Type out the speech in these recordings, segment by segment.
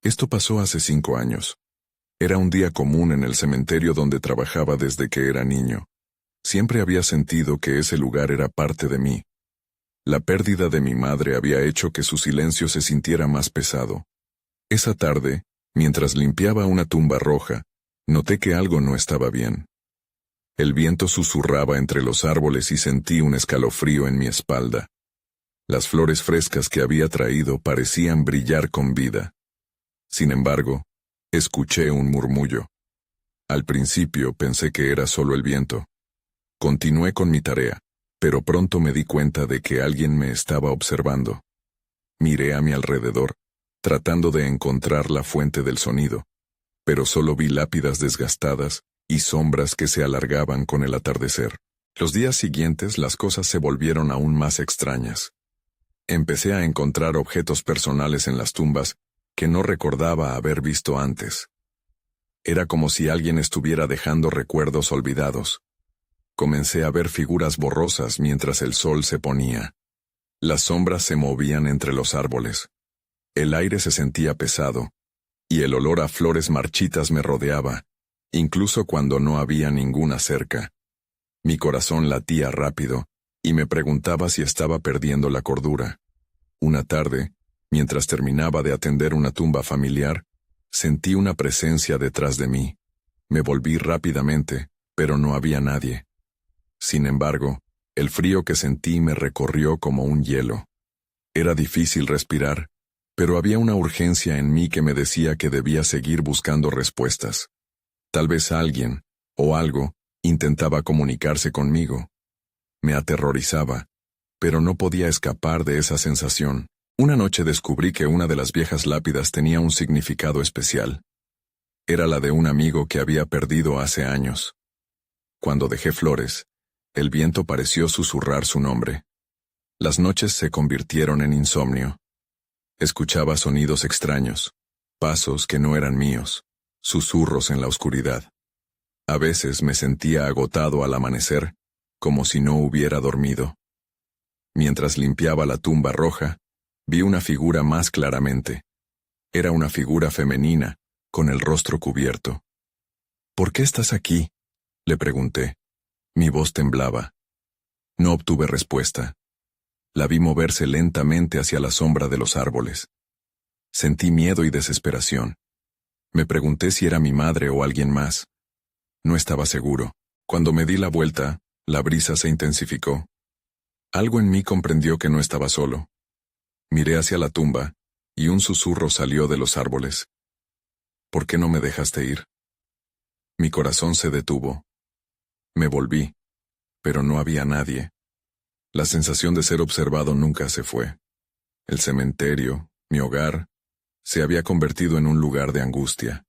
Esto pasó hace 5 años. Era un día común en el cementerio donde trabajaba desde que era niño. Siempre había sentido que ese lugar era parte de mí. La pérdida de mi madre había hecho que su silencio se sintiera más pesado. Esa tarde, mientras limpiaba una tumba roja, noté que algo no estaba bien. El viento susurraba entre los árboles y sentí un escalofrío en mi espalda. Las flores frescas que había traído parecían brillar con vida. Sin embargo, escuché un murmullo. Al principio pensé que era solo el viento. Continué con mi tarea, pero pronto me di cuenta de que alguien me estaba observando. Miré a mi alrededor, tratando de encontrar la fuente del sonido, pero solo vi lápidas desgastadas y sombras que se alargaban con el atardecer. Los días siguientes las cosas se volvieron aún más extrañas. Empecé a encontrar objetos personales en las tumbas que no recordaba haber visto antes. Era como si alguien estuviera dejando recuerdos olvidados. Comencé a ver figuras borrosas mientras el sol se ponía. Las sombras se movían entre los árboles. El aire se sentía pesado, y el olor a flores marchitas me rodeaba, incluso cuando no había ninguna cerca. Mi corazón latía rápido, y me preguntaba si estaba perdiendo la cordura. Una tarde, mientras terminaba de atender una tumba familiar, sentí una presencia detrás de mí. Me volví rápidamente, pero no había nadie. Sin embargo, el frío que sentí me recorrió como un hielo. Era difícil respirar, pero había una urgencia en mí que me decía que debía seguir buscando respuestas. Tal vez alguien, o algo, intentaba comunicarse conmigo. Me aterrorizaba, pero no podía escapar de esa sensación. Una noche descubrí que una de las viejas lápidas tenía un significado especial. Era la de un amigo que había perdido hace años. Cuando dejé flores, el viento pareció susurrar su nombre. Las noches se convirtieron en insomnio. Escuchaba sonidos extraños, pasos que no eran míos, susurros en la oscuridad. A veces me sentía agotado al amanecer, como si no hubiera dormido. Mientras limpiaba la tumba roja, vi una figura más claramente. Era una figura femenina, con el rostro cubierto. «¿Por qué estás aquí?», le pregunté. Mi voz temblaba. No obtuve respuesta. La vi moverse lentamente hacia la sombra de los árboles. Sentí miedo y desesperación. Me pregunté si era mi madre o alguien más. No estaba seguro. Cuando me di la vuelta, la brisa se intensificó. Algo en mí comprendió que no estaba solo. Miré hacia la tumba, y un susurro salió de los árboles. «¿Por qué no me dejaste ir?». Mi corazón se detuvo. Me volví, pero no había nadie. La sensación de ser observado nunca se fue. El cementerio, mi hogar, se había convertido en un lugar de angustia.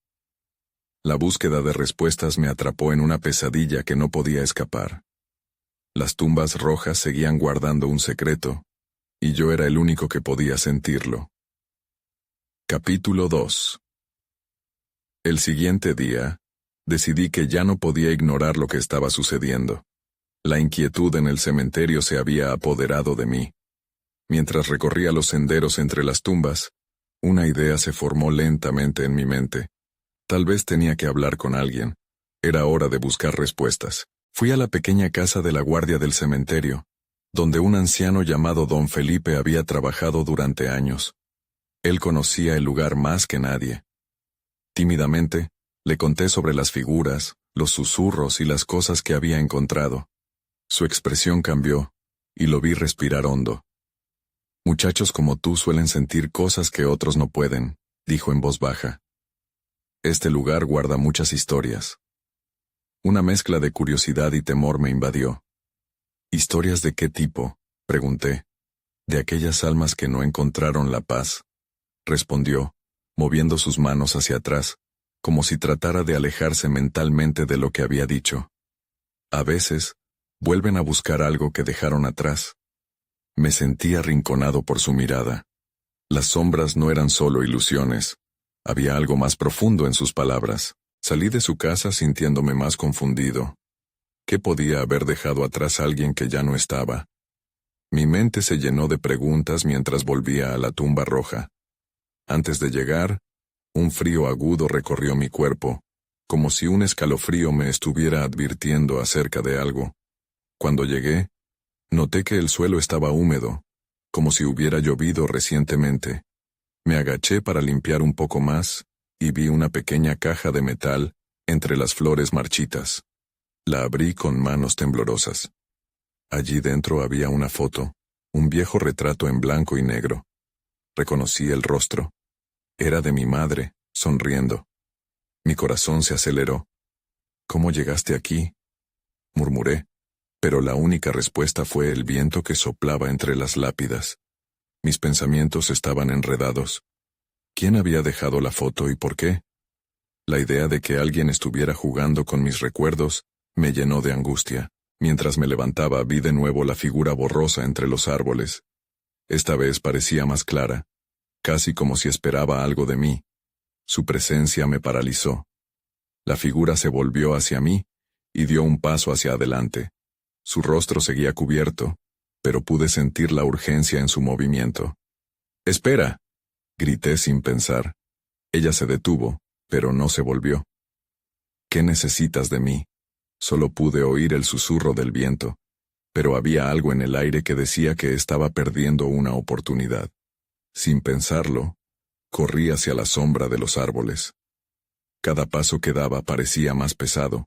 La búsqueda de respuestas me atrapó en una pesadilla que no podía escapar. Las tumbas rojas seguían guardando un secreto, y yo era el único que podía sentirlo. Capítulo 2. El siguiente día, decidí que ya no podía ignorar lo que estaba sucediendo. La inquietud en el cementerio se había apoderado de mí. Mientras recorría los senderos entre las tumbas, una idea se formó lentamente en mi mente. Tal vez tenía que hablar con alguien. Era hora de buscar respuestas. Fui a la pequeña casa de la guardia del cementerio, donde un anciano llamado Don Felipe había trabajado durante años. Él conocía el lugar más que nadie. Tímidamente, le conté sobre las figuras, los susurros y las cosas que había encontrado. Su expresión cambió, y lo vi respirar hondo. «Muchachos como tú suelen sentir cosas que otros no pueden», dijo en voz baja. «Este lugar guarda muchas historias». Una mezcla de curiosidad y temor me invadió. «¿Historias de qué tipo?», pregunté. «¿De aquellas almas que no encontraron la paz?», respondió, moviendo sus manos hacia atrás, como si tratara de alejarse mentalmente de lo que había dicho. «A veces, vuelven a buscar algo que dejaron atrás». Me sentí arrinconado por su mirada. Las sombras no eran solo ilusiones. Había algo más profundo en sus palabras. Salí de su casa sintiéndome más confundido. ¿Qué podía haber dejado atrás alguien que ya no estaba? Mi mente se llenó de preguntas mientras volvía a la tumba roja. Antes de llegar, Un frío agudo recorrió mi cuerpo, como si un escalofrío me estuviera advirtiendo acerca de algo. Cuando llegué, noté que el suelo estaba húmedo, como si hubiera llovido recientemente. Me agaché para limpiar un poco más, y vi una pequeña caja de metal entre las flores marchitas. La abrí con manos temblorosas. Allí dentro había una foto, un viejo retrato en blanco y negro. Reconocí el rostro. Era de mi madre, sonriendo. Mi corazón se aceleró. ¿Cómo llegaste aquí?, murmuré, pero la única respuesta fue el viento que soplaba entre las lápidas. Mis pensamientos estaban enredados. ¿Quién había dejado la foto y por qué? La idea de que alguien estuviera jugando con mis recuerdos me llenó de angustia. Mientras me levantaba vi de nuevo la figura borrosa entre los árboles. Esta vez parecía más clara, casi como si esperaba algo de mí. Su presencia me paralizó. La figura se volvió hacia mí y dio un paso hacia adelante. Su rostro seguía cubierto, pero pude sentir la urgencia en su movimiento. «¡Espera!», grité sin pensar. Ella se detuvo, pero no se volvió. «¿Qué necesitas de mí?». Solo pude oír el susurro del viento, pero había algo en el aire que decía que estaba perdiendo una oportunidad. Sin pensarlo, corrí hacia la sombra de los árboles. Cada paso que daba parecía más pesado,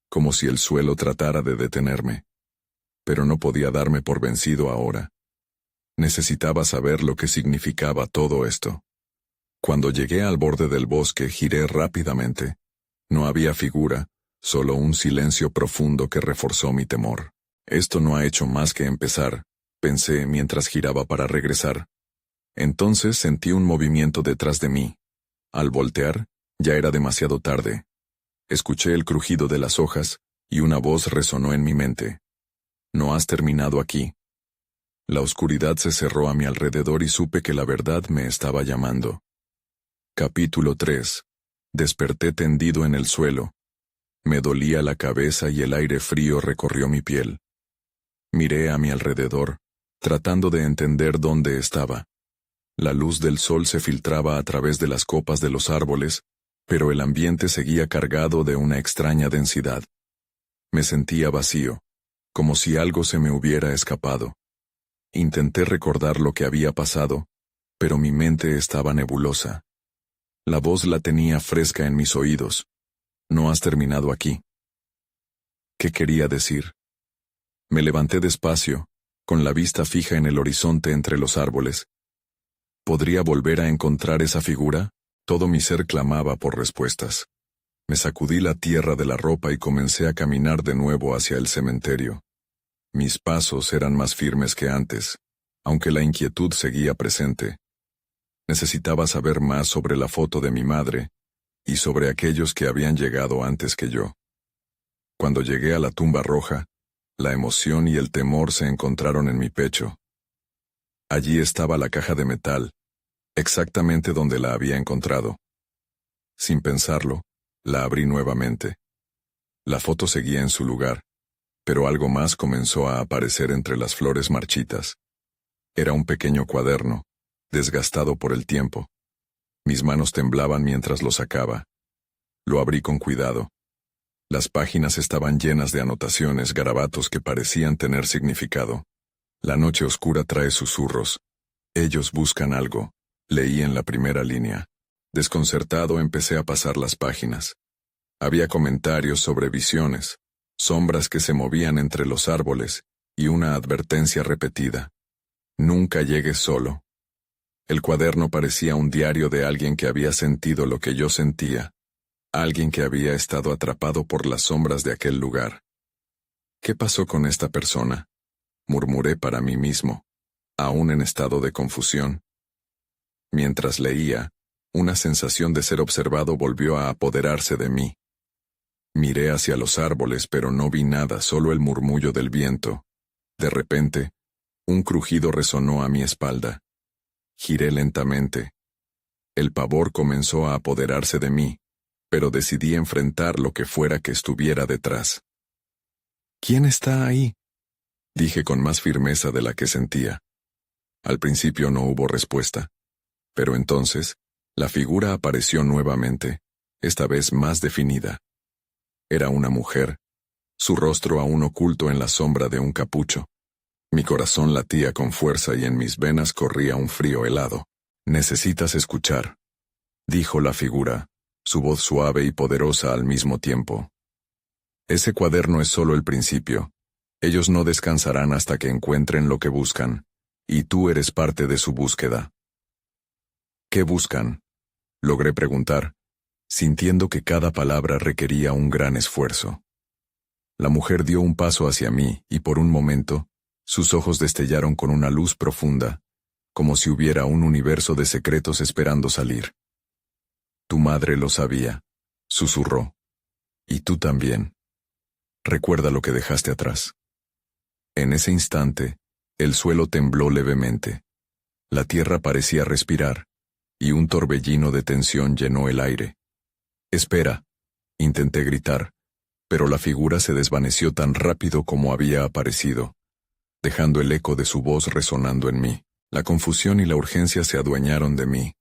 como si el suelo tratara de detenerme. Pero no podía darme por vencido ahora. Necesitaba saber lo que significaba todo esto. Cuando llegué al borde del bosque, giré rápidamente. No había figura, solo un silencio profundo que reforzó mi temor. Esto no ha hecho más que empezar, pensé mientras giraba para regresar. Entonces sentí un movimiento detrás de mí. Al voltear, ya era demasiado tarde. Escuché el crujido de las hojas, y una voz resonó en mi mente. «No has terminado aquí». La oscuridad se cerró a mi alrededor y supe que la verdad me estaba llamando. Capítulo 3. Desperté tendido en el suelo. Me dolía la cabeza y el aire frío recorrió mi piel. Miré a mi alrededor, tratando de entender dónde estaba. La luz del sol se filtraba a través de las copas de los árboles, pero el ambiente seguía cargado de una extraña densidad. Me sentía vacío, como si algo se me hubiera escapado. Intenté recordar lo que había pasado, pero mi mente estaba nebulosa. La voz la tenía fresca en mis oídos. «No has terminado aquí». ¿Qué quería decir? Me levanté despacio, con la vista fija en el horizonte entre los árboles. ¿Podría volver a encontrar esa figura? Todo mi ser clamaba por respuestas. Me sacudí la tierra de la ropa y comencé a caminar de nuevo hacia el cementerio. Mis pasos eran más firmes que antes, aunque la inquietud seguía presente. Necesitaba saber más sobre la foto de mi madre y sobre aquellos que habían llegado antes que yo. Cuando llegué a la tumba roja, la emoción y el temor se encontraron en mi pecho. Allí estaba la caja de metal, exactamente donde la había encontrado. Sin pensarlo, la abrí nuevamente. La foto seguía en su lugar, pero algo más comenzó a aparecer entre las flores marchitas. Era un pequeño cuaderno, desgastado por el tiempo. Mis manos temblaban mientras lo sacaba. Lo abrí con cuidado. Las páginas estaban llenas de anotaciones, garabatos que parecían tener significado. «La noche oscura trae susurros. Ellos buscan algo», leí en la primera línea. Desconcertado empecé a pasar las páginas. Había comentarios sobre visiones, sombras que se movían entre los árboles, y una advertencia repetida. «Nunca llegues solo». El cuaderno parecía un diario de alguien que había sentido lo que yo sentía. Alguien que había estado atrapado por las sombras de aquel lugar. «¿Qué pasó con esta persona?», murmuré para mí mismo, aún en estado de confusión. Mientras leía, una sensación de ser observado volvió a apoderarse de mí. Miré hacia los árboles, pero no vi nada, solo el murmullo del viento. De repente, un crujido resonó a mi espalda. Giré lentamente. El pavor comenzó a apoderarse de mí, pero decidí enfrentar lo que fuera que estuviera detrás. «¿Quién está ahí?», dije con más firmeza de la que sentía. Al principio no hubo respuesta, pero entonces, La figura apareció nuevamente, esta vez más definida. Era una mujer, su rostro aún oculto en la sombra de un capucho. Mi corazón latía con fuerza y en mis venas corría un frío helado. «Necesitas escuchar», dijo la figura, su voz suave y poderosa al mismo tiempo. «Ese cuaderno es solo el principio. Ellos no descansarán hasta que encuentren lo que buscan, y tú eres parte de su búsqueda». «¿Qué buscan?», logré preguntar, sintiendo que cada palabra requería un gran esfuerzo. La mujer dio un paso hacia mí y por un momento, sus ojos destellaron con una luz profunda, como si hubiera un universo de secretos esperando salir. «Tu madre lo sabía», susurró. «Y tú también. Recuerda lo que dejaste atrás». En ese instante, el suelo tembló levemente. La tierra parecía respirar, y un torbellino de tensión llenó el aire. «Espera», intenté gritar, pero la figura se desvaneció tan rápido como había aparecido, dejando el eco de su voz resonando en mí. La confusión y la urgencia se adueñaron de mí.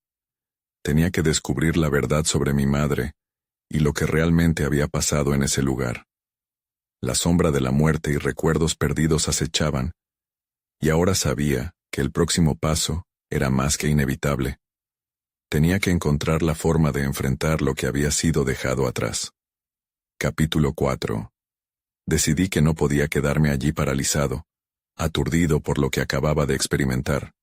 Tenía que descubrir la verdad sobre mi madre y lo que realmente había pasado en ese lugar. La sombra de la muerte y recuerdos perdidos acechaban, y ahora sabía que el próximo paso era más que inevitable. Tenía que encontrar la forma de enfrentar lo que había sido dejado atrás. Capítulo 4. Decidí que no podía quedarme allí paralizado, aturdido por lo que acababa de experimentar.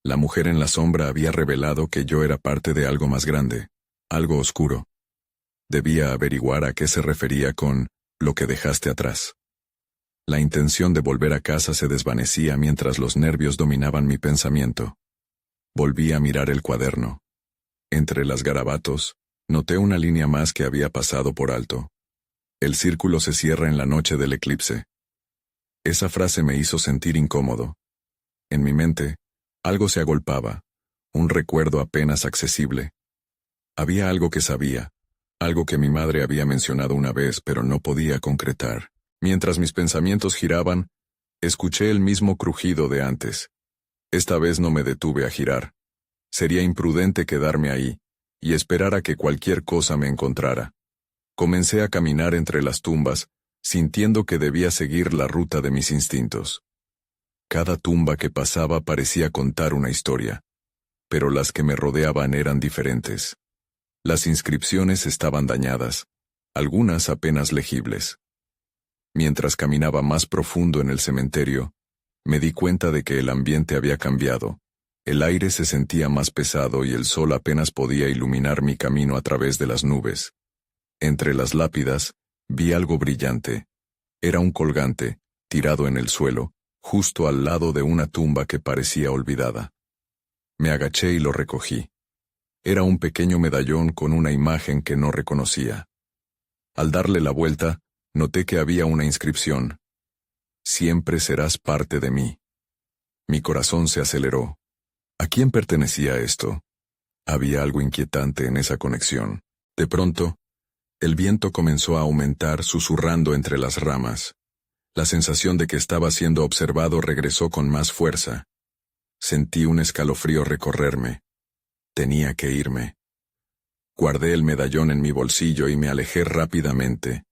La mujer en la sombra había revelado que yo era parte de algo más grande, algo oscuro. Debía averiguar a qué se refería con «lo que dejaste atrás». La intención de volver a casa se desvanecía mientras los nervios dominaban mi pensamiento. Volví a mirar el cuaderno. Entre las garabatos, noté una línea más que había pasado por alto. «El círculo se cierra en la noche del eclipse». Esa frase me hizo sentir incómodo. En mi mente, algo se agolpaba, un recuerdo apenas accesible. Había algo que sabía, algo que mi madre había mencionado una vez pero no podía concretar. Mientras mis pensamientos giraban, escuché el mismo crujido de antes. Esta vez no me detuve a girar. Sería imprudente quedarme ahí y esperar a que cualquier cosa me encontrara. Comencé a caminar entre las tumbas, sintiendo que debía seguir la ruta de mis instintos. Cada tumba que pasaba parecía contar una historia, pero las que me rodeaban eran diferentes. Las inscripciones estaban dañadas, algunas apenas legibles. Mientras caminaba más profundo en el cementerio, me di cuenta de que el ambiente había cambiado. El aire se sentía más pesado y el sol apenas podía iluminar mi camino a través de las nubes. Entre las lápidas, vi algo brillante. Era un colgante, tirado en el suelo, justo al lado de una tumba que parecía olvidada. Me agaché y lo recogí. Era un pequeño medallón con una imagen que no reconocía. Al darle la vuelta, noté que había una inscripción. «Siempre serás parte de mí». Mi corazón se aceleró. ¿A quién pertenecía esto? Había algo inquietante en esa conexión. De pronto, el viento comenzó a aumentar susurrando entre las ramas. La sensación de que estaba siendo observado regresó con más fuerza. Sentí un escalofrío recorrerme. Tenía que irme. Guardé el medallón en mi bolsillo y me alejé rápidamente,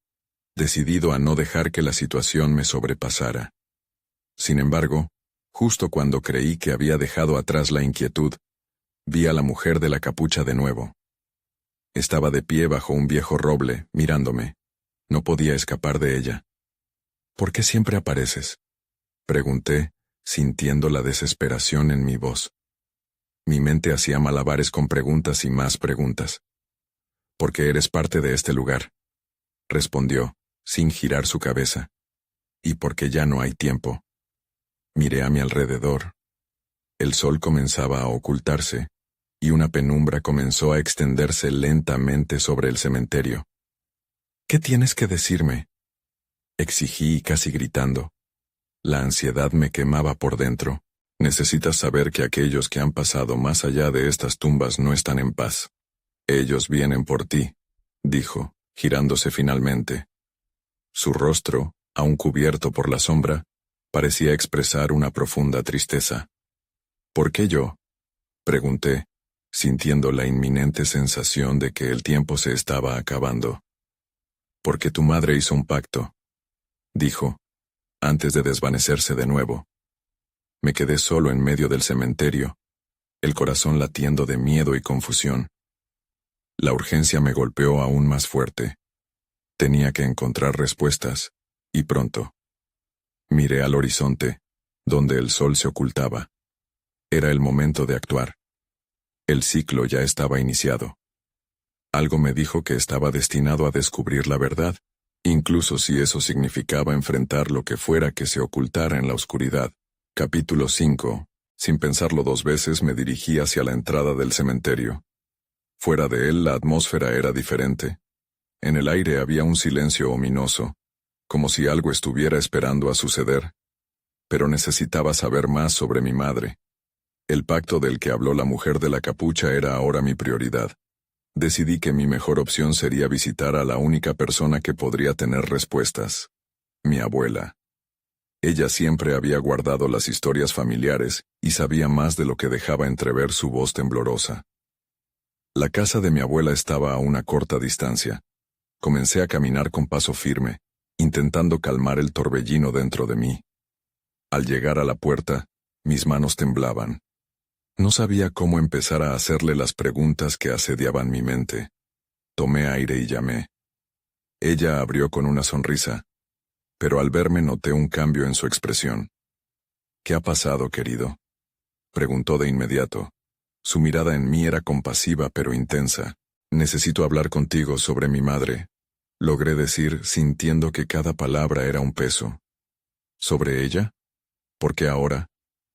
decidido a no dejar que la situación me sobrepasara. Sin embargo, justo cuando creí que había dejado atrás la inquietud, vi a la mujer de la capucha de nuevo. Estaba de pie bajo un viejo roble, mirándome. No podía escapar de ella. «¿Por qué siempre apareces?», pregunté, sintiendo la desesperación en mi voz. Mi mente hacía malabares con preguntas y más preguntas. «Porque eres parte de este lugar», respondió, sin girar su cabeza. «Y porque ya no hay tiempo». Miré a mi alrededor. El sol comenzaba a ocultarse, y una penumbra comenzó a extenderse lentamente sobre el cementerio. «¿Qué tienes que decirme?», exigí casi gritando. La ansiedad me quemaba por dentro. «Necesitas saber que aquellos que han pasado más allá de estas tumbas no están en paz. Ellos vienen por ti», dijo, girándose finalmente. Su rostro, aún cubierto por la sombra, parecía expresar una profunda tristeza. «¿Por qué yo?», pregunté, sintiendo la inminente sensación de que el tiempo se estaba acabando. Porque tu madre hizo un pacto, dijo, antes de desvanecerse de nuevo. Me quedé solo en medio del cementerio, el corazón latiendo de miedo y confusión. La urgencia me golpeó aún más fuerte. Tenía que encontrar respuestas, y pronto. Miré al horizonte, donde el sol se ocultaba. Era el momento de actuar. El ciclo ya estaba iniciado. Algo me dijo que estaba destinado a descubrir la verdad, incluso si eso significaba enfrentar lo que fuera que se ocultara en la oscuridad. Capítulo 5. Sin pensarlo 2 veces me dirigí hacia la entrada del cementerio. Fuera de él la atmósfera era diferente. En el aire había un silencio ominoso, como si algo estuviera esperando a suceder. Pero necesitaba saber más sobre mi madre. El pacto del que habló la mujer de la capucha era ahora mi prioridad. Decidí que mi mejor opción sería visitar a la única persona que podría tener respuestas: mi abuela. Ella siempre había guardado las historias familiares y sabía más de lo que dejaba entrever su voz temblorosa. La casa de mi abuela estaba a una corta distancia. Comencé a caminar con paso firme, intentando calmar el torbellino dentro de mí. Al llegar a la puerta, mis manos temblaban. No sabía cómo empezar a hacerle las preguntas que asediaban mi mente. Tomé aire y llamé. Ella abrió con una sonrisa, pero al verme noté un cambio en su expresión. ¿Qué ha pasado, querido?, preguntó de inmediato. Su mirada en mí era compasiva pero intensa. Necesito hablar contigo sobre mi madre, logré decir, sintiendo que cada palabra era un peso. ¿Sobre ella? ¿Por qué ahora?,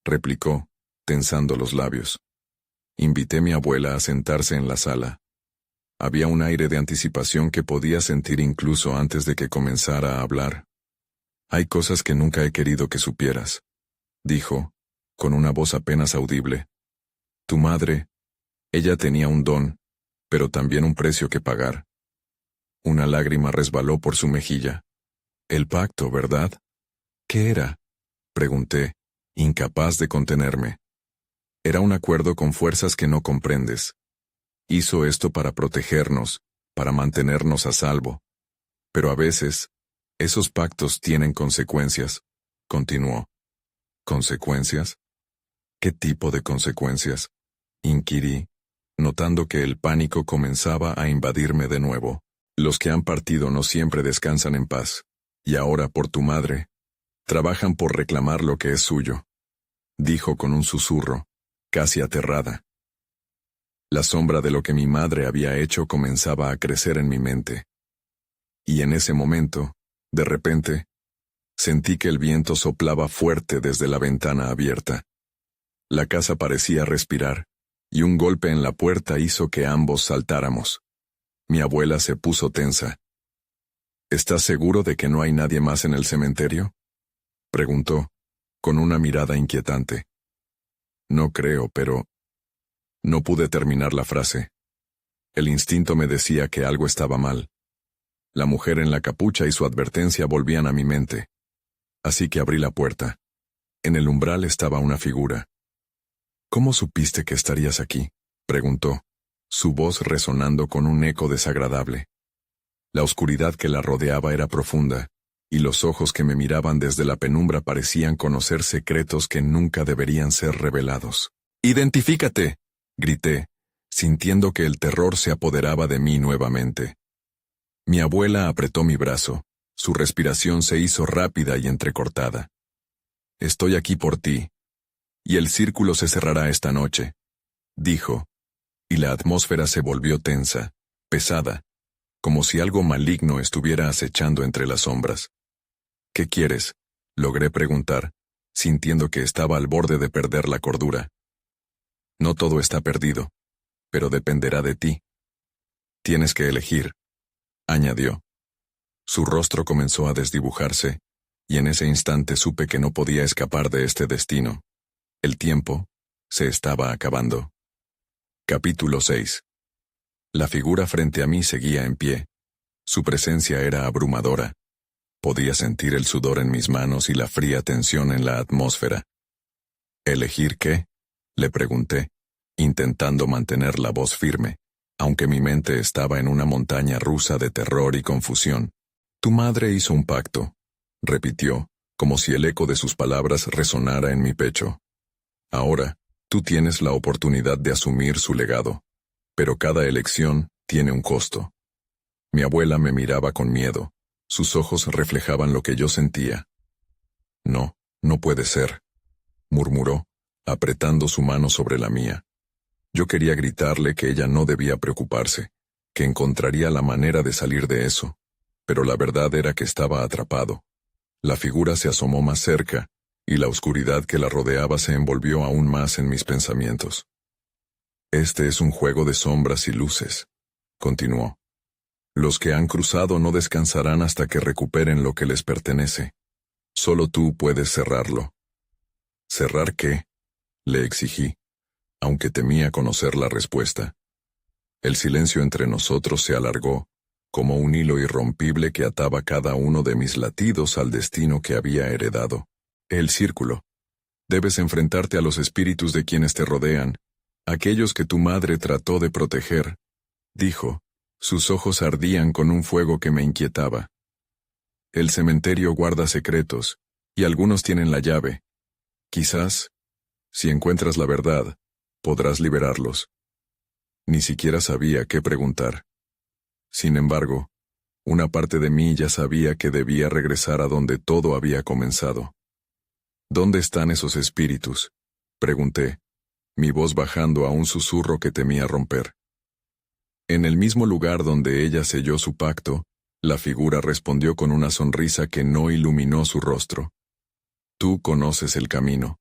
replicó, tensando los labios. Invité a mi abuela a sentarse en la sala. Había un aire de anticipación que podía sentir incluso antes de que comenzara a hablar. Hay cosas que nunca he querido que supieras, dijo, con una voz apenas audible. Tu madre, ella tenía un don, pero también un precio que pagar. Una lágrima resbaló por su mejilla. El pacto, ¿verdad? ¿Qué era?, pregunté, incapaz de contenerme. Era un acuerdo con fuerzas que no comprendes. Hizo esto para protegernos, para mantenernos a salvo. Pero a veces, esos pactos tienen consecuencias, continuó. ¿Consecuencias? ¿Qué tipo de consecuencias?, inquirí, notando que el pánico comenzaba a invadirme de nuevo. Los que han partido no siempre descansan en paz, y ahora por tu madre, trabajan por reclamar lo que es suyo, dijo con un susurro, casi aterrada. La sombra de lo que mi madre había hecho comenzaba a crecer en mi mente. Y en ese momento, de repente, sentí que el viento soplaba fuerte desde la ventana abierta. La casa parecía respirar, y un golpe en la puerta hizo que ambos saltáramos. Mi abuela se puso tensa. ¿Estás seguro de que no hay nadie más en el cementerio?, preguntó, con una mirada inquietante. No creo, pero... No pude terminar la frase. El instinto me decía que algo estaba mal. La mujer en la capucha y su advertencia volvían a mi mente. Así que abrí la puerta. En el umbral estaba una figura. ¿Cómo supiste que estarías aquí?, preguntó, su voz resonando con un eco desagradable. La oscuridad que la rodeaba era profunda, y los ojos que me miraban desde la penumbra parecían conocer secretos que nunca deberían ser revelados. «¡Identifícate!», grité, sintiendo que el terror se apoderaba de mí nuevamente. Mi abuela apretó mi brazo, su respiración se hizo rápida y entrecortada. «Estoy aquí por ti, y el círculo se cerrará esta noche», dijo, y la atmósfera se volvió tensa, pesada, como si algo maligno estuviera acechando entre las sombras. «¿Qué quieres?», logré preguntar, sintiendo que estaba al borde de perder la cordura. «No todo está perdido, pero dependerá de ti. Tienes que elegir», añadió. Su rostro comenzó a desdibujarse, y en ese instante supe que no podía escapar de este destino. El tiempo se estaba acabando. Capítulo 6. La figura frente a mí seguía en pie. Su presencia era abrumadora. Podía sentir el sudor en mis manos y la fría tensión en la atmósfera. «¿Elegir qué?», le pregunté, intentando mantener la voz firme, aunque mi mente estaba en una montaña rusa de terror y confusión. Tu madre hizo un pacto, repitió, como si el eco de sus palabras resonara en mi pecho. Ahora, tú tienes la oportunidad de asumir su legado, pero cada elección tiene un costo. Mi abuela me miraba con miedo, sus ojos reflejaban lo que yo sentía. No, no puede ser, murmuró, apretando su mano sobre la mía. Yo quería gritarle que ella no debía preocuparse, que encontraría la manera de salir de eso, pero la verdad era que estaba atrapado. La figura se asomó más cerca, y la oscuridad que la rodeaba se envolvió aún más en mis pensamientos. Este es un juego de sombras y luces, continuó. Los que han cruzado no descansarán hasta que recuperen lo que les pertenece. Solo tú puedes cerrarlo. ¿Cerrar qué?, le exigí, aunque temía conocer la respuesta. El silencio entre nosotros se alargó, como un hilo irrompible que ataba cada uno de mis latidos al destino que había heredado. El círculo. Debes enfrentarte a los espíritus de quienes te rodean, aquellos que tu madre trató de proteger, dijo. Sus ojos ardían con un fuego que me inquietaba. El cementerio guarda secretos, y algunos tienen la llave. Quizás, si encuentras la verdad, podrás liberarlos. Ni siquiera sabía qué preguntar. Sin embargo, una parte de mí ya sabía que debía regresar a donde todo había comenzado. ¿Dónde están esos espíritus?, pregunté, mi voz bajando a un susurro que temía romper. En el mismo lugar donde ella selló su pacto, la figura respondió con una sonrisa que no iluminó su rostro. Tú conoces el camino.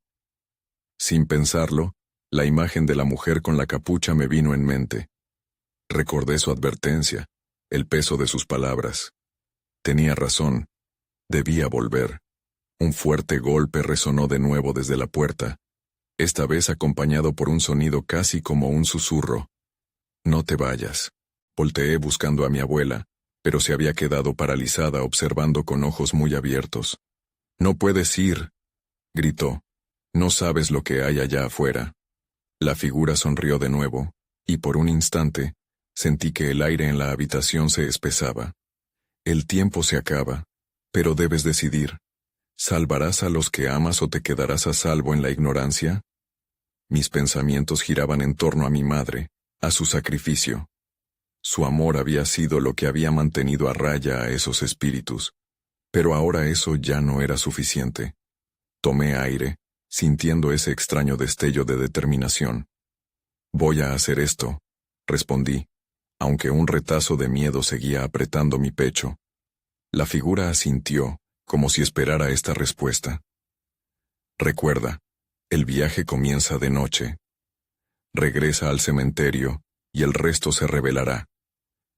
Sin pensarlo, la imagen de la mujer con la capucha me vino en mente. Recordé su advertencia, el peso de sus palabras. Tenía razón. Debía volver. Un fuerte golpe resonó de nuevo desde la puerta, esta vez acompañado por un sonido casi como un susurro. No te vayas. Volteé buscando a mi abuela, pero se había quedado paralizada observando con ojos muy abiertos. No puedes ir, gritó. No sabes lo que hay allá afuera. La figura sonrió de nuevo, y por un instante, sentí que el aire en la habitación se espesaba. El tiempo se acaba, pero debes decidir. ¿Salvarás a los que amas o te quedarás a salvo en la ignorancia? Mis pensamientos giraban en torno a mi madre, a su sacrificio. Su amor había sido lo que había mantenido a raya a esos espíritus, pero ahora eso ya no era suficiente. Tomé aire, sintiendo ese extraño destello de determinación. Voy a hacer esto, respondí, aunque un retazo de miedo seguía apretando mi pecho. La figura asintió, como si esperara esta respuesta. Recuerda, el viaje comienza de noche. Regresa al cementerio, y el resto se revelará.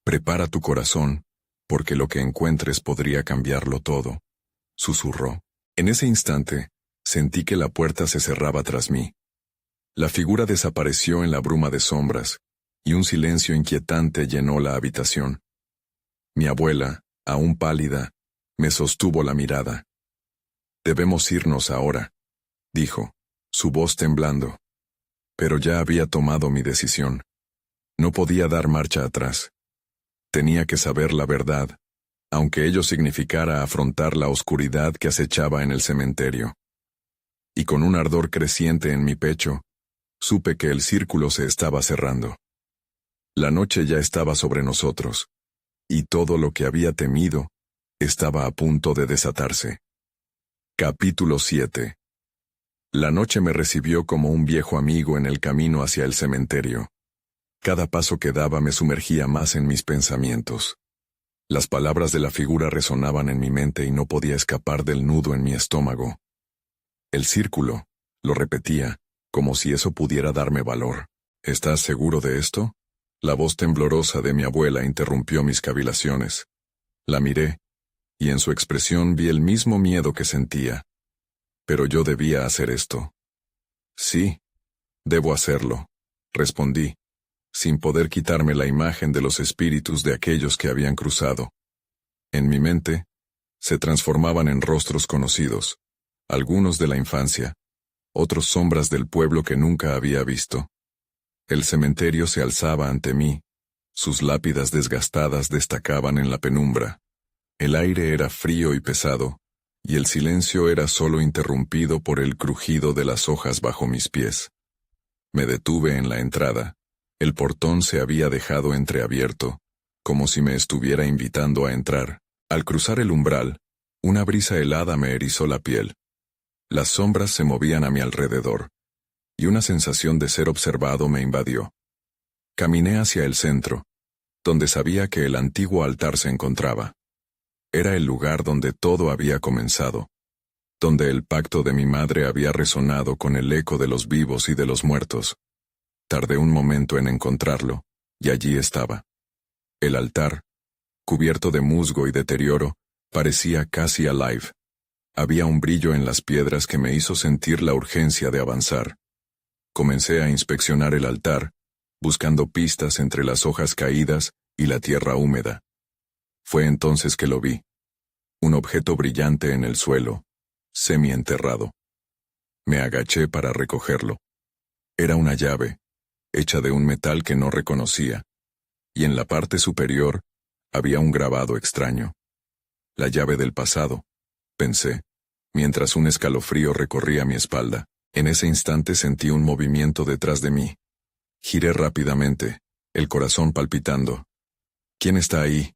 Prepara tu corazón, porque lo que encuentres podría cambiarlo todo, susurró. En ese instante, sentí que la puerta se cerraba tras mí. La figura desapareció en la bruma de sombras, y un silencio inquietante llenó la habitación. Mi abuela, aún pálida, me sostuvo la mirada. Debemos irnos ahora, dijo, su voz temblando. Pero ya había tomado mi decisión. No podía dar marcha atrás. Tenía que saber la verdad, aunque ello significara afrontar la oscuridad que acechaba en el cementerio. Y con un ardor creciente en mi pecho, supe que el círculo se estaba cerrando. La noche ya estaba sobre nosotros, y todo lo que había temido estaba a punto de desatarse. Capítulo 7. La noche me recibió como un viejo amigo en el camino hacia el cementerio. Cada paso que daba me sumergía más en mis pensamientos. Las palabras de la figura resonaban en mi mente y no podía escapar del nudo en mi estómago. El círculo, lo repetía, como si eso pudiera darme valor. ¿Estás seguro de esto? La voz temblorosa de mi abuela interrumpió mis cavilaciones. La miré, y en su expresión vi el mismo miedo que sentía. Pero yo debía hacer esto. Sí, debo hacerlo, respondí, sin poder quitarme la imagen de los espíritus de aquellos que habían cruzado. En mi mente, se transformaban en rostros conocidos, algunos de la infancia, otros sombras del pueblo que nunca había visto. El cementerio se alzaba ante mí. Sus lápidas desgastadas destacaban en la penumbra. El aire era frío y pesado, y el silencio era solo interrumpido por el crujido de las hojas bajo mis pies. Me detuve en la entrada. El portón se había dejado entreabierto, como si me estuviera invitando a entrar. Al cruzar el umbral, una brisa helada me erizó la piel. Las sombras se movían a mi alrededor, y una sensación de ser observado me invadió. Caminé hacia el centro, donde sabía que el antiguo altar se encontraba. Era el lugar donde todo había comenzado, donde el pacto de mi madre había resonado con el eco de los vivos y de los muertos. Tardé un momento en encontrarlo, y allí estaba. El altar, cubierto de musgo y deterioro, parecía casi alive. Había un brillo en las piedras que me hizo sentir la urgencia de avanzar. Comencé a inspeccionar el altar, buscando pistas entre las hojas caídas y la tierra húmeda. Fue entonces que lo vi. Un objeto brillante en el suelo, semienterrado. Me agaché para recogerlo. Era una llave, hecha de un metal que no reconocía, y en la parte superior había un grabado extraño. La llave del pasado, pensé, mientras un escalofrío recorría mi espalda. En ese instante sentí un movimiento detrás de mí. Giré rápidamente, el corazón palpitando. ¿Quién está ahí?,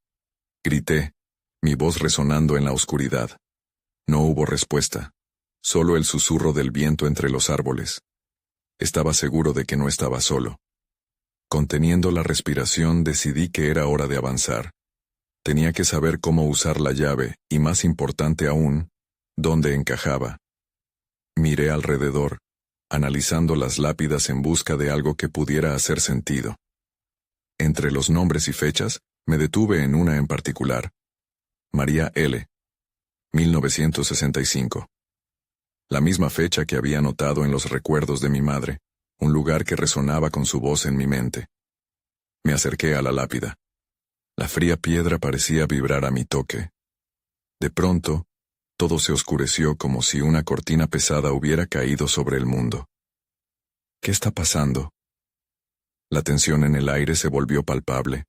grité, mi voz resonando en la oscuridad. No hubo respuesta, solo el susurro del viento entre los árboles. Estaba seguro de que no estaba solo. Conteniendo la respiración, decidí que era hora de avanzar. Tenía que saber cómo usar la llave, y más importante aún, dónde encajaba. Miré alrededor, analizando las lápidas en busca de algo que pudiera hacer sentido. Entre los nombres y fechas, me detuve en una en particular. María L. 1965. La misma fecha que había notado en los recuerdos de mi madre, un lugar que resonaba con su voz en mi mente. Me acerqué a la lápida. La fría piedra parecía vibrar a mi toque. De pronto, todo se oscureció como si una cortina pesada hubiera caído sobre el mundo. ¿Qué está pasando? La tensión en el aire se volvió palpable.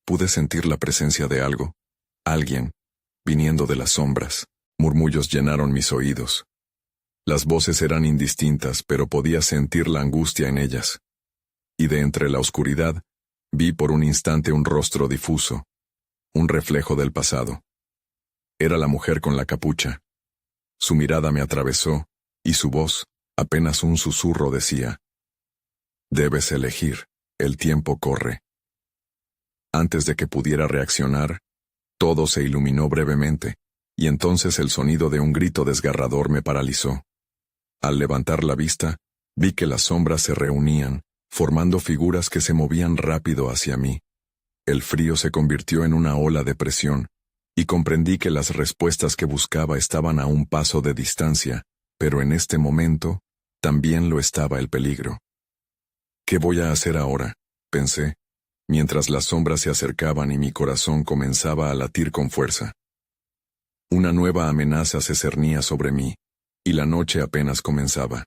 Pude sentir la presencia de algo, alguien, viniendo de las sombras. Murmullos llenaron mis oídos. Las voces eran indistintas, pero podía sentir la angustia en ellas. Y de entre la oscuridad, vi por un instante un rostro difuso, un reflejo del pasado. Era la mujer con la capucha. Su mirada me atravesó, y su voz, apenas un susurro, decía: «Debes elegir, el tiempo corre». Antes de que pudiera reaccionar, todo se iluminó brevemente, y entonces el sonido de un grito desgarrador me paralizó. Al levantar la vista, vi que las sombras se reunían, formando figuras que se movían rápido hacia mí. El frío se convirtió en una ola de presión, y comprendí que las respuestas que buscaba estaban a un paso de distancia, pero en este momento, también lo estaba el peligro. ¿Qué voy a hacer ahora?, pensé, mientras las sombras se acercaban y mi corazón comenzaba a latir con fuerza. Una nueva amenaza se cernía sobre mí, y la noche apenas comenzaba.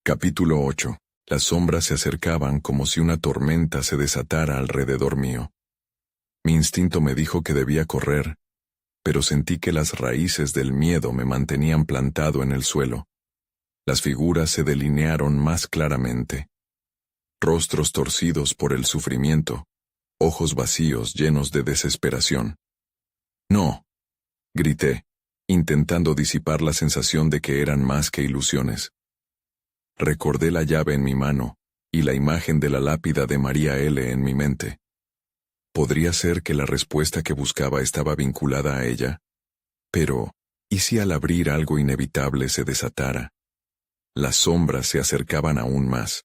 Capítulo 8. Las sombras se acercaban como si una tormenta se desatara alrededor mío. Mi instinto me dijo que debía correr, pero sentí que las raíces del miedo me mantenían plantado en el suelo. Las figuras se delinearon más claramente. Rostros torcidos por el sufrimiento, ojos vacíos llenos de desesperación. «No», grité, intentando disipar la sensación de que eran más que ilusiones. Recordé la llave en mi mano, y la imagen de la lápida de María L. en mi mente. ¿Podría ser que la respuesta que buscaba estaba vinculada a ella? Pero, ¿y si al abrir algo inevitable se desatara? Las sombras se acercaban aún más.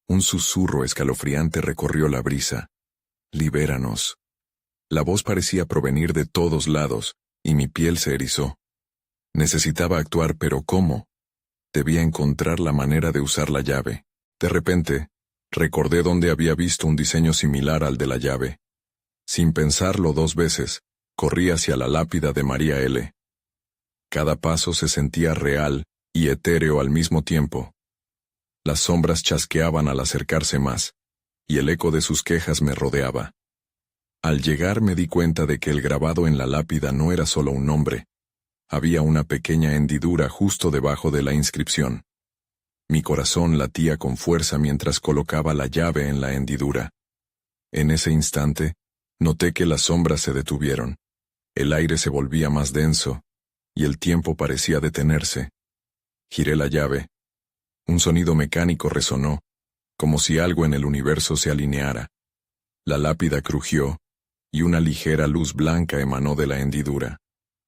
Un susurro escalofriante recorrió la brisa. «Libéranos». La voz parecía provenir de todos lados, y mi piel se erizó. Necesitaba actuar, pero ¿cómo? Debía encontrar la manera de usar la llave. De repente, recordé dónde había visto un diseño similar al de la llave. Sin pensarlo 2 veces, corrí hacia la lápida de María L. Cada paso se sentía real y etéreo al mismo tiempo. Las sombras chasqueaban al acercarse más, y el eco de sus quejas me rodeaba. Al llegar me di cuenta de que el grabado en la lápida no era solo un nombre. Había una pequeña hendidura justo debajo de la inscripción. Mi corazón latía con fuerza mientras colocaba la llave en la hendidura. En ese instante, noté que las sombras se detuvieron. El aire se volvía más denso, y el tiempo parecía detenerse. Giré la llave. Un sonido mecánico resonó, como si algo en el universo se alineara. La lápida crujió, y una ligera luz blanca emanó de la hendidura.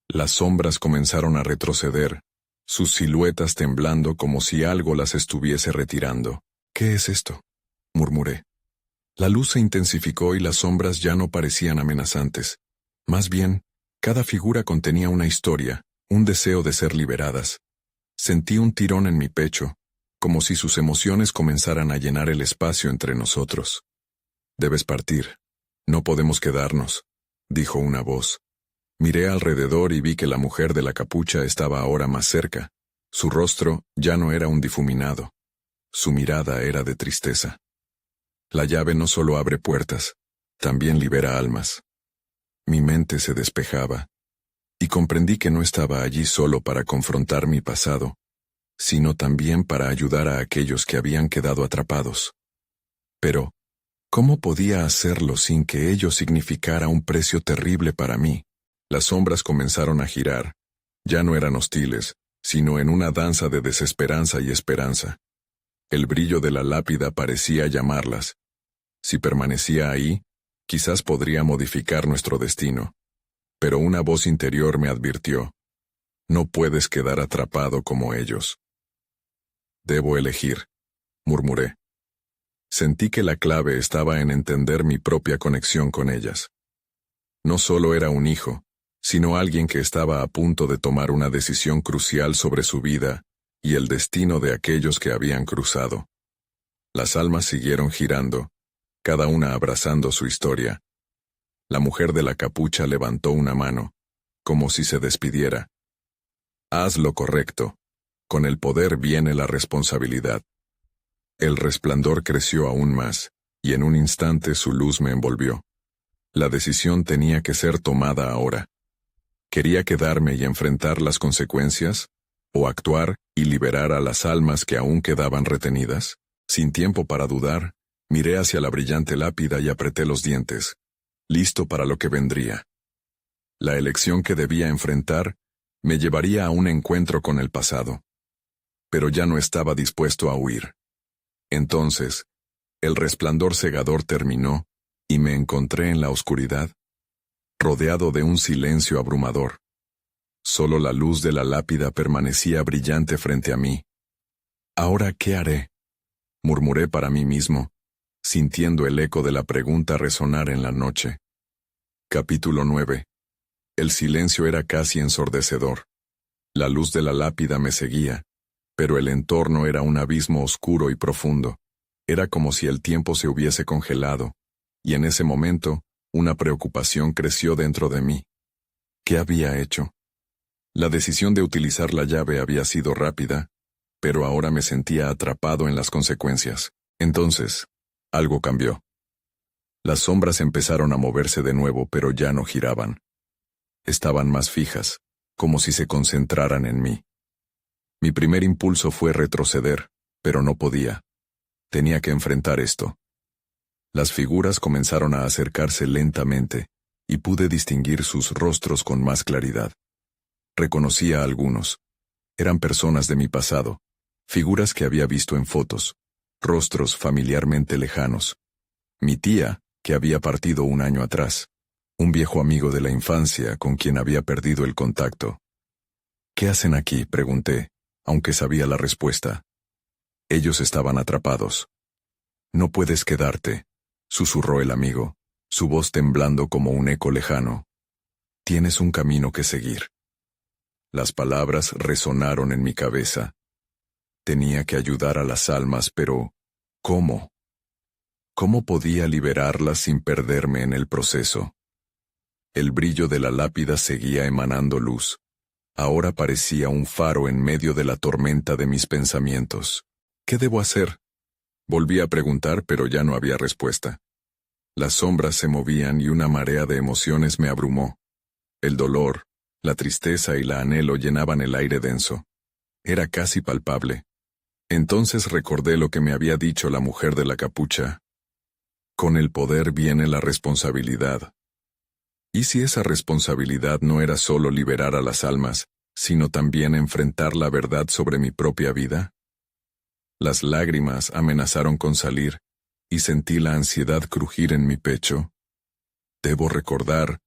Las sombras comenzaron a retroceder, sus siluetas temblando como si algo las estuviese retirando. «¿Qué es esto?», murmuré. La luz se intensificó y las sombras ya no parecían amenazantes. Más bien, cada figura contenía una historia, un deseo de ser liberadas. Sentí un tirón en mi pecho, como si sus emociones comenzaran a llenar el espacio entre nosotros. «Debes partir. No podemos quedarnos», dijo una voz. Miré alrededor y vi que la mujer de la capucha estaba ahora más cerca. Su rostro ya no era un difuminado. Su mirada era de tristeza. La llave no solo abre puertas, también libera almas. Mi mente se despejaba, y comprendí que no estaba allí solo para confrontar mi pasado, sino también para ayudar a aquellos que habían quedado atrapados. Pero, ¿cómo podía hacerlo sin que ello significara un precio terrible para mí? Las sombras comenzaron a girar. Ya no eran hostiles, sino en una danza de desesperanza y esperanza. El brillo de la lápida parecía llamarlas. Si permanecía ahí, quizás podría modificar nuestro destino. Pero una voz interior me advirtió: «No puedes quedar atrapado como ellos». «Debo elegir», murmuré. Sentí que la clave estaba en entender mi propia conexión con ellas. No solo era un hijo, sino alguien que estaba a punto de tomar una decisión crucial sobre su vida y el destino de aquellos que habían cruzado. Las almas siguieron girando, cada una abrazando su historia. La mujer de la capucha levantó una mano, como si se despidiera. «Haz lo correcto. Con el poder viene la responsabilidad». El resplandor creció aún más, y en un instante su luz me envolvió. La decisión tenía que ser tomada ahora. ¿Quería quedarme y enfrentar las consecuencias? ¿O actuar y liberar a las almas que aún quedaban retenidas? Sin tiempo para dudar, miré hacia la brillante lápida y apreté los dientes, listo para lo que vendría. La elección que debía enfrentar me llevaría a un encuentro con el pasado. Pero ya no estaba dispuesto a huir. Entonces, el resplandor cegador terminó, y me encontré en la oscuridad, rodeado de un silencio abrumador. Solo la luz de la lápida permanecía brillante frente a mí. «¿Ahora qué haré?», murmuré para mí mismo, sintiendo el eco de la pregunta resonar en la noche. Capítulo 9. El silencio era casi ensordecedor. La luz de la lápida me seguía, pero el entorno era un abismo oscuro y profundo. Era como si el tiempo se hubiese congelado, y en ese momento, una preocupación creció dentro de mí. ¿Qué había hecho? La decisión de utilizar la llave había sido rápida, pero ahora me sentía atrapado en las consecuencias. Entonces, algo cambió. Las sombras empezaron a moverse de nuevo, pero ya no giraban. Estaban más fijas, como si se concentraran en mí. Mi primer impulso fue retroceder, pero no podía. Tenía que enfrentar esto. Las figuras comenzaron a acercarse lentamente, y pude distinguir sus rostros con más claridad. Reconocí a algunos. Eran personas de mi pasado, figuras que había visto en fotos, rostros familiarmente lejanos. Mi tía, que había partido un año atrás, un viejo amigo de la infancia con quien había perdido el contacto. «¿Qué hacen aquí?», pregunté, aunque sabía la respuesta. Ellos estaban atrapados. «No puedes quedarte», susurró el amigo, su voz temblando como un eco lejano. «Tienes un camino que seguir». Las palabras resonaron en mi cabeza. Tenía que ayudar a las almas, pero ¿cómo? ¿Cómo podía liberarlas sin perderme en el proceso? El brillo de la lápida seguía emanando luz. Ahora parecía un faro en medio de la tormenta de mis pensamientos. ¿Qué debo hacer? Volví a preguntar, pero ya no había respuesta. Las sombras se movían y una marea de emociones me abrumó. El dolor, la tristeza y la anhelo llenaban el aire denso. Era casi palpable. Entonces recordé lo que me había dicho la mujer de la capucha. Con el poder viene la responsabilidad. ¿Y si esa responsabilidad no era solo liberar a las almas, sino también enfrentar la verdad sobre mi propia vida? Las lágrimas amenazaron con salir, y sentí la ansiedad crujir en mi pecho. Debo recordar,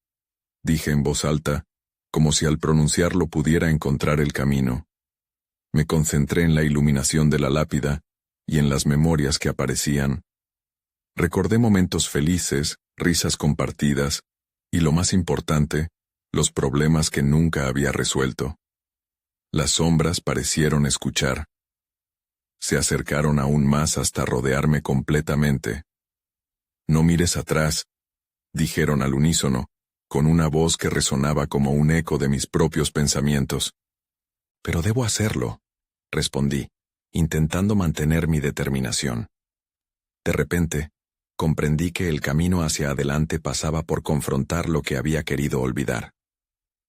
dije en voz alta, como si al pronunciarlo pudiera encontrar el camino. Me concentré en la iluminación de la lápida y en las memorias que aparecían. Recordé momentos felices, risas compartidas, y lo más importante, los problemas que nunca había resuelto. Las sombras parecieron escuchar. Se acercaron aún más hasta rodearme completamente. No mires atrás, dijeron al unísono, con una voz que resonaba como un eco de mis propios pensamientos. Pero debo hacerlo, respondí, intentando mantener mi determinación. De repente, comprendí que el camino hacia adelante pasaba por confrontar lo que había querido olvidar.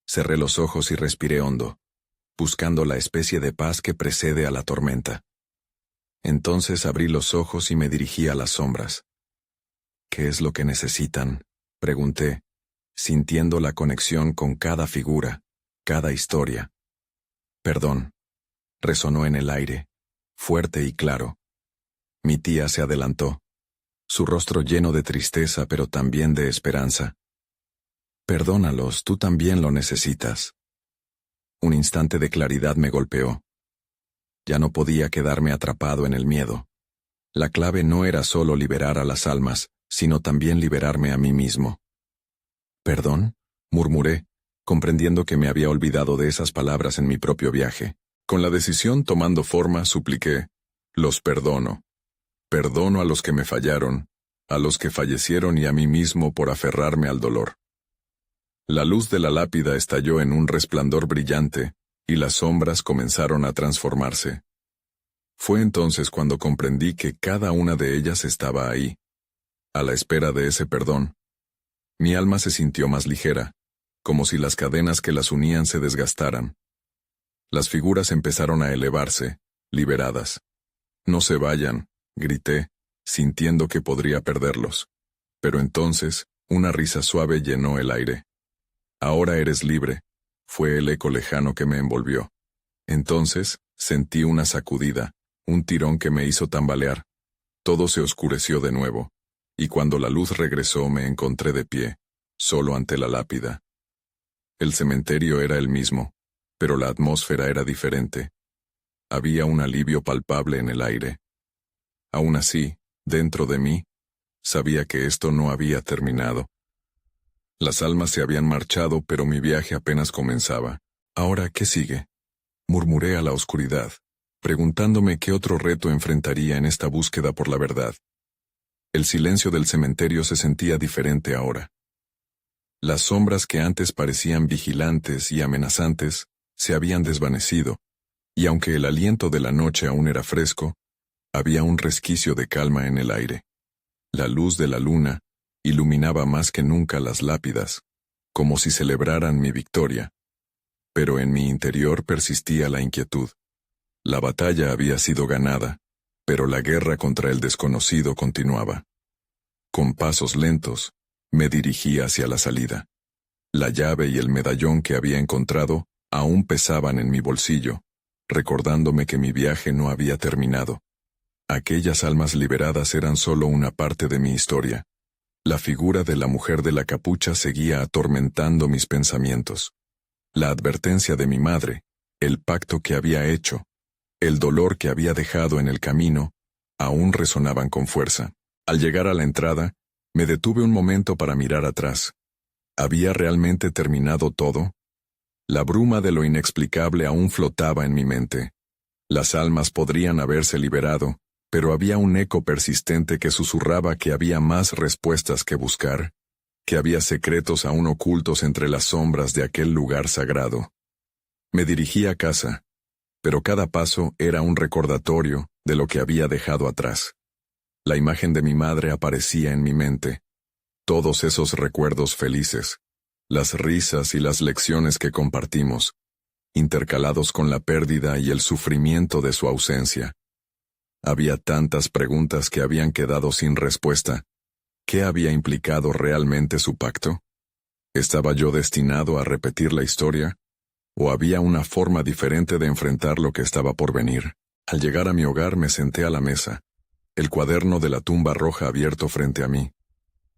Cerré los ojos y respiré hondo, buscando la especie de paz que precede a la tormenta. Entonces abrí los ojos y me dirigí a las sombras. ¿Qué es lo que necesitan?, pregunté, sintiendo la conexión con cada figura, cada historia. Perdón, resonó en el aire, fuerte y claro. Mi tía se adelantó, su rostro lleno de tristeza pero también de esperanza. Perdónalos, tú también lo necesitas. Un instante de claridad me golpeó. Ya no podía quedarme atrapado en el miedo. La clave no era solo liberar a las almas, sino también liberarme a mí mismo. ¿Perdón?, murmuré, comprendiendo que me había olvidado de esas palabras en mi propio viaje. Con la decisión tomando forma, supliqué, los perdono. Perdono a los que me fallaron, a los que fallecieron y a mí mismo por aferrarme al dolor. La luz de la lápida estalló en un resplandor brillante, y las sombras comenzaron a transformarse. Fue entonces cuando comprendí que cada una de ellas estaba ahí, a la espera de ese perdón. Mi alma se sintió más ligera, como si las cadenas que las unían se desgastaran. Las figuras empezaron a elevarse, liberadas. No se vayan, grité, sintiendo que podría perderlos. Pero entonces, una risa suave llenó el aire. Ahora eres libre, fue el eco lejano que me envolvió. Entonces, sentí una sacudida, un tirón que me hizo tambalear. Todo se oscureció de nuevo, y cuando la luz regresó me encontré de pie, solo ante la lápida. El cementerio era el mismo, pero la atmósfera era diferente. Había un alivio palpable en el aire. Aún así, dentro de mí, sabía que esto no había terminado. Las almas se habían marchado, pero mi viaje apenas comenzaba. ¿Ahora qué sigue?, murmuré a la oscuridad, preguntándome qué otro reto enfrentaría en esta búsqueda por la verdad. El silencio del cementerio se sentía diferente ahora. Las sombras que antes parecían vigilantes y amenazantes se habían desvanecido, y aunque el aliento de la noche aún era fresco, había un resquicio de calma en el aire. La luz de la luna iluminaba más que nunca las lápidas, como si celebraran mi victoria. Pero en mi interior persistía la inquietud. La batalla había sido ganada, pero la guerra contra el desconocido continuaba. Con pasos lentos, me dirigí hacia la salida. La llave y el medallón que había encontrado aún pesaban en mi bolsillo, recordándome que mi viaje no había terminado. Aquellas almas liberadas eran solo una parte de mi historia. La figura de la mujer de la capucha seguía atormentando mis pensamientos. La advertencia de mi madre, el pacto que había hecho, el dolor que había dejado en el camino, aún resonaban con fuerza. Al llegar a la entrada, me detuve un momento para mirar atrás. ¿Había realmente terminado todo? La bruma de lo inexplicable aún flotaba en mi mente. Las almas podrían haberse liberado, pero había un eco persistente que susurraba que había más respuestas que buscar, que había secretos aún ocultos entre las sombras de aquel lugar sagrado. Me dirigí a casa, pero cada paso era un recordatorio de lo que había dejado atrás. La imagen de mi madre aparecía en mi mente. Todos esos recuerdos felices, las risas y las lecciones que compartimos, intercalados con la pérdida y el sufrimiento de su ausencia. Había tantas preguntas que habían quedado sin respuesta. ¿Qué había implicado realmente su pacto? ¿Estaba yo destinado a repetir la historia? ¿O había una forma diferente de enfrentar lo que estaba por venir? Al llegar a mi hogar me senté a la mesa, el cuaderno de la tumba roja abierto frente a mí.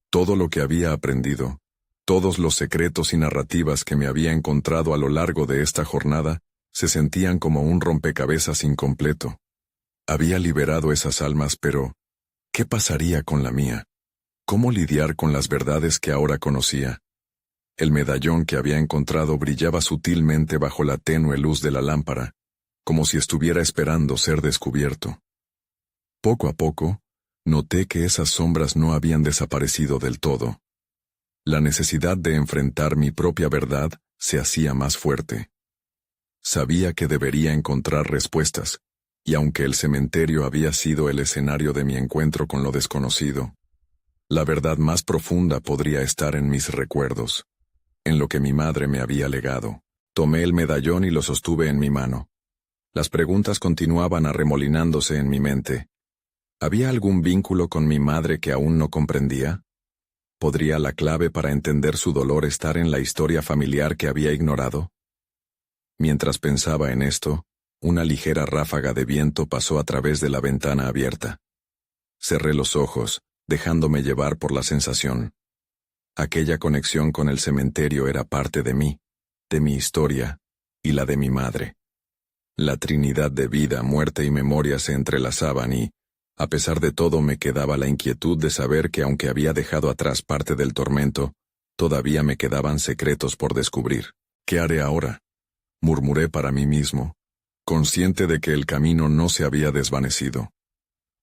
Todo lo que había aprendido, todos los secretos y narrativas que me había encontrado a lo largo de esta jornada, se sentían como un rompecabezas incompleto. Había liberado esas almas, pero ¿qué pasaría con la mía? ¿Cómo lidiar con las verdades que ahora conocía? El medallón que había encontrado brillaba sutilmente bajo la tenue luz de la lámpara, como si estuviera esperando ser descubierto. Poco a poco, noté que esas sombras no habían desaparecido del todo. La necesidad de enfrentar mi propia verdad se hacía más fuerte. Sabía que debería encontrar respuestas, y aunque el cementerio había sido el escenario de mi encuentro con lo desconocido, la verdad más profunda podría estar en mis recuerdos, en lo que mi madre me había legado. Tomé el medallón y lo sostuve en mi mano. Las preguntas continuaban arremolinándose en mi mente. ¿Había algún vínculo con mi madre que aún no comprendía? ¿Podría la clave para entender su dolor estar en la historia familiar que había ignorado? Mientras pensaba en esto, una ligera ráfaga de viento pasó a través de la ventana abierta. Cerré los ojos, dejándome llevar por la sensación. Aquella conexión con el cementerio era parte de mí, de mi historia y la de mi madre. La trinidad de vida, muerte y memoria se entrelazaban y, a pesar de todo, me quedaba la inquietud de saber que aunque había dejado atrás parte del tormento, todavía me quedaban secretos por descubrir. ¿Qué haré ahora?, murmuré para mí mismo, consciente de que el camino no se había desvanecido.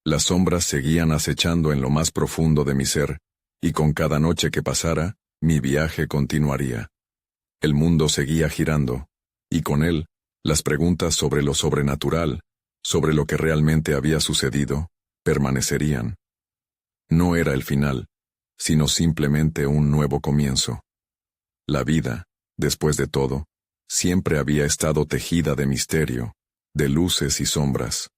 Las sombras seguían acechando en lo más profundo de mi ser, y con cada noche que pasara, mi viaje continuaría. El mundo seguía girando, y con él, las preguntas sobre lo sobrenatural, sobre lo que realmente había sucedido, permanecerían. No era el final, sino simplemente un nuevo comienzo. La vida, después de todo, siempre había estado tejida de misterio, de luces y sombras.